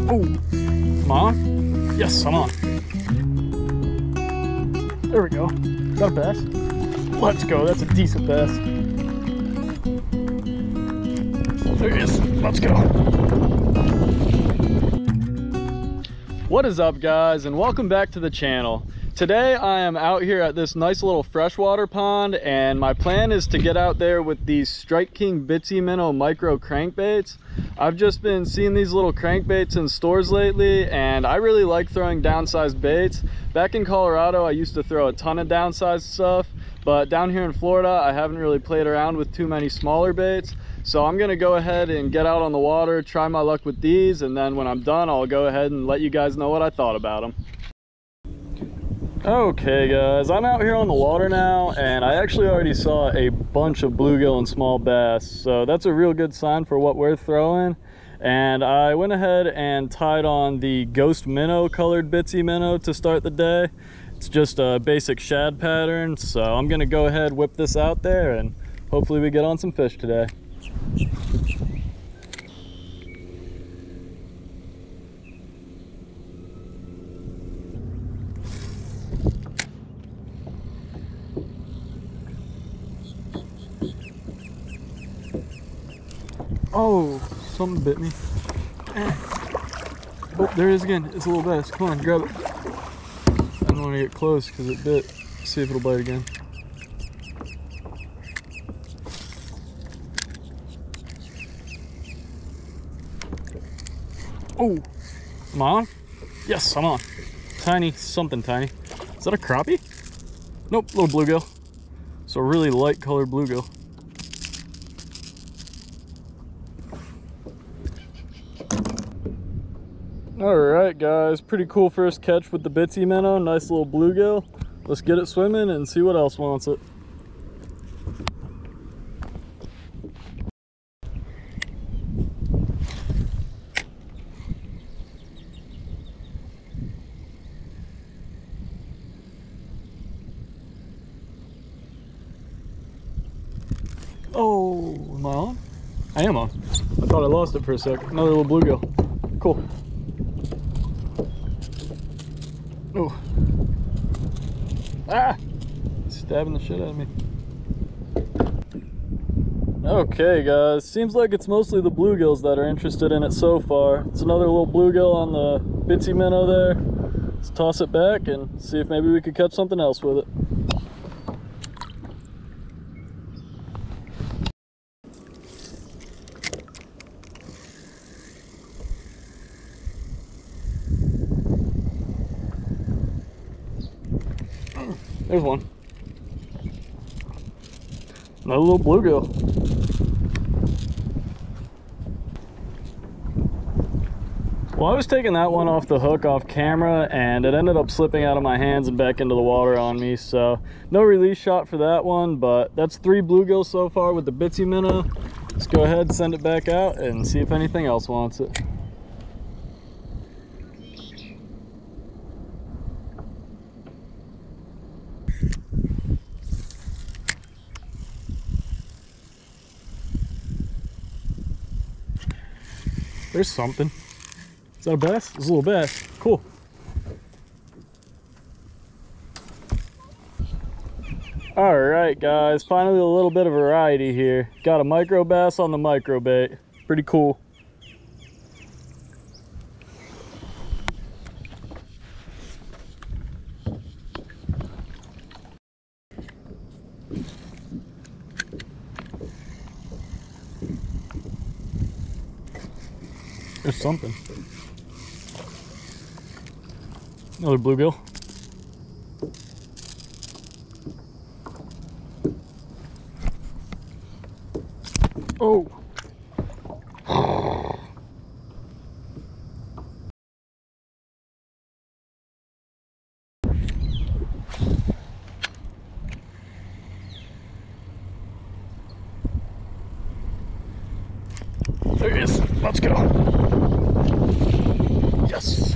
Oh, am I on? Yes, I'm on. There we go. Got a bass. Let's go. That's a decent bass. There he is. Let's go. What is up, guys, and welcome back to the channel. Today I am out here at this nice little freshwater pond, and my plan is to get out there with these Strike King Bitsy Minnow micro crankbaits. I've just been seeing these little crankbaits in stores lately, and I really like throwing downsized baits. Back in Colorado, I used to throw a ton of downsized stuff, but down here in Florida, I haven't really played around with too many smaller baits. So I'm gonna go ahead and get out on the water, try my luck with these, and then when I'm done, I'll go ahead and let you guys know what I thought about them. Okay guys, I'm out here on the water now, and I actually already saw a bunch of bluegill and small bass, so that's a real good sign for what we're throwing. And I went ahead and tied on the Ghost Minnow colored Bitsy Minnow to start the day. It's just a basic shad pattern, so I'm gonna go ahead, whip this out there, and hopefully we get on some fish today. Oh, something bit me. Oh, there it is again. It's a little bass. Come on, grab it. I don't want to get close because it bit. See if it'll bite again. Oh, am I on? Yes, I'm on. Tiny, something tiny. Is that a crappie? Nope, little bluegill. So really light colored bluegill. All right, guys, pretty cool first catch with the Bitsy Minnow. Nice little bluegill. Let's get it swimming and see what else wants it. Oh, am I on? I am on. I thought I lost it for a sec. Another little bluegill. Cool. Oh. Ah! Stabbing the shit out of me. Okay, guys. Seems like it's mostly the bluegills that are interested in it so far. It's another little bluegill on the Bitsy Minnow there. Let's toss it back and see if maybe we could catch something else with it. There's one. Another little bluegill. Well, I was taking that one off the hook off camera, and it ended up slipping out of my hands and back into the water on me, so no release shot for that one, but that's 3 bluegills so far with the Bitsy Minnow. Let's go ahead and send it back out and see if anything else wants it. There's something. Is that a bass? It's a little bass. Cool. All right, guys. Finally, a little bit of variety here. Got a micro bass on the micro bait. Pretty cool. There's something. Another bluegill. Oh. There he is. Let's go. Yes.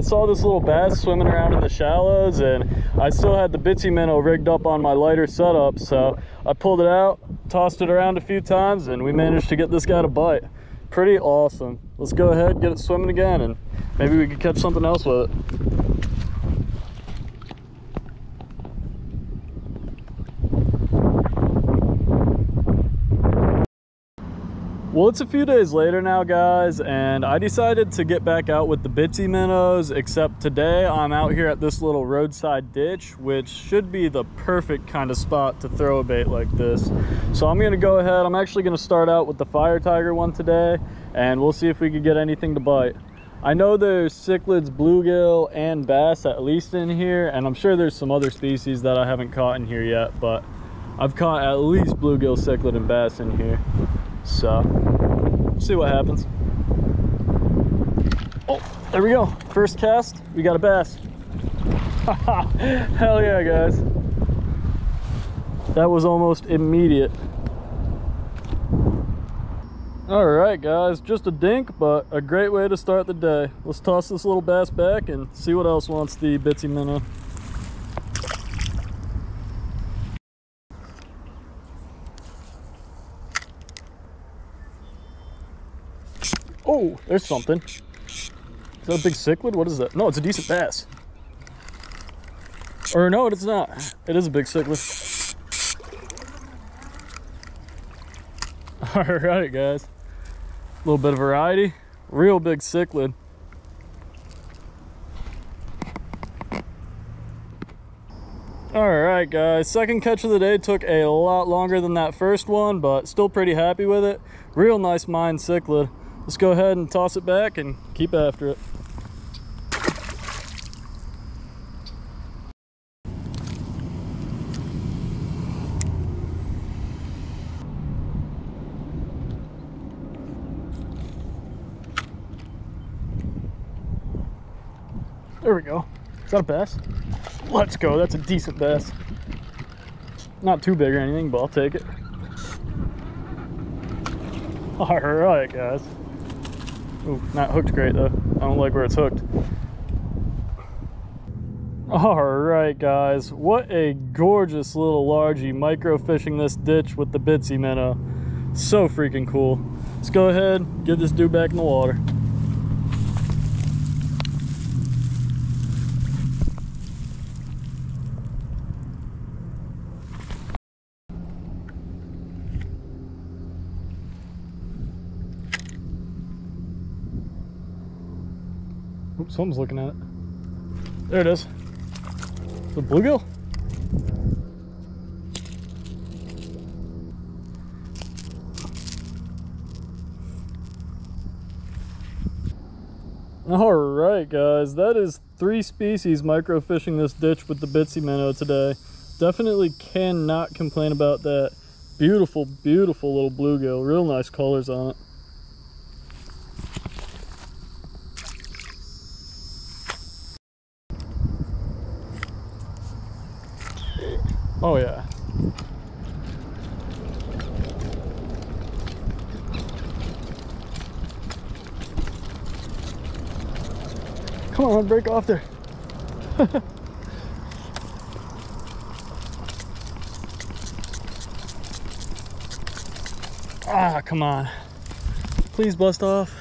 saw this little bass swimming around in the shallows, and I still had the Bitsy Minnow rigged up on my lighter setup, so I pulled it out, tossed it around a few times, and we managed to get this guy to bite. Pretty awesome. Let's go ahead, get it swimming again, and maybe we could catch something else with it. Well, it's a few days later now, guys, and I decided to get back out with the Bitsy Minnows, except today I'm out here at this little roadside ditch, which should be the perfect kind of spot to throw a bait like this. So I'm gonna go ahead, I'm actually gonna start out with the Fire Tiger one today, and we'll see if we can get anything to bite. I know there's cichlids, bluegill, and bass at least in here, and I'm sure there's some other species that I haven't caught in here yet, but I've caught at least bluegill, cichlid, and bass in here. So, see what happens. Oh, there we go. First cast, we got a bass. Hell yeah, guys. That was almost immediate. All right, guys, just a dink, but a great way to start the day. Let's toss this little bass back and see what else wants the Bitsy Minnow. Oh, there's something. Is that a big cichlid? What is that? No, it's a decent bass. Or no, it's not. It is a big cichlid. All right, guys. A little bit of variety. Real big cichlid. All right, guys. Second catch of the day took a lot longer than that first one, but still pretty happy with it. Real nice mined cichlid. Let's go ahead and toss it back and keep after it. There we go. Is that a bass? Let's go. That's a decent bass. Not too big or anything, but I'll take it. All right, guys. Ooh, not hooked great though. I don't like where it's hooked. All right, guys. What a gorgeous little largie micro fishing this ditch with the Bitsy Minnow. So freaking cool. Let's go ahead, get this dude back in the water. Oops, someone's looking at it. There it is. The bluegill? All right, guys, that is 3 species microfishing this ditch with the Bitsy Minnow today. Definitely cannot complain about that. Beautiful, beautiful little bluegill. Real nice colors on it. Oh yeah. Come on, break off there. Ah, come on. Please bust off.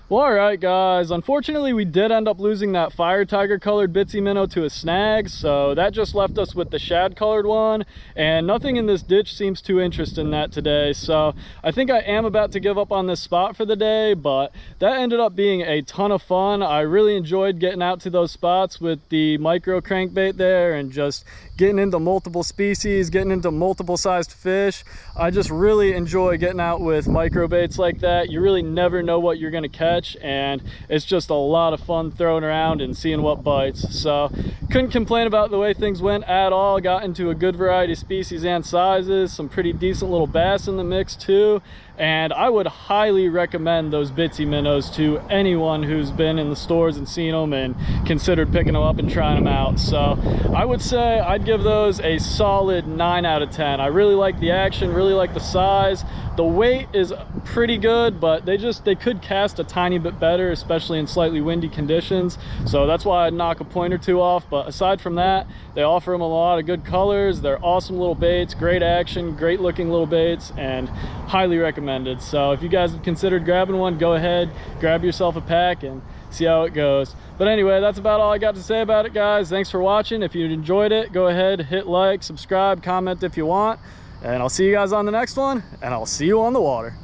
Well, all right, guys, unfortunately we did end up losing that Fire Tiger colored Bitsy Minnow to a snag, so that just left us with the shad colored one, and nothing in this ditch seems too interested in that today. So I think I am about to give up on this spot for the day, but that ended up being a ton of fun. I really enjoyed getting out to those spots with the micro crankbait there and just getting into multiple species, getting into multiple sized fish. I just really enjoy getting out with micro baits like that. You really never know what you're gonna catch, and it's just a lot of fun throwing around and seeing what bites. So couldn't complain about the way things went at all. Got into a good variety of species and sizes, some pretty decent little bass in the mix too, And I would highly recommend those Bitsy Minnows to anyone who's been in the stores and seen them and considered picking them up and trying them out. So I would say I'd give those a solid 9 out of 10. I really like the action, really like the size. The weight is pretty good, but they could cast a tiny bit better, especially in slightly windy conditions. So that's why I'd knock a point or two off. But aside from that, they offer them a lot of good colors. They're awesome little baits, great action, great looking little baits, and highly recommended. So if you guys have considered grabbing one, go ahead, grab yourself a pack and see how it goes. But anyway, that's about all I got to say about it, guys. Thanks for watching. If you enjoyed it, go ahead, hit like, subscribe, comment if you want. And I'll see you guys on the next one, and I'll see you on the water.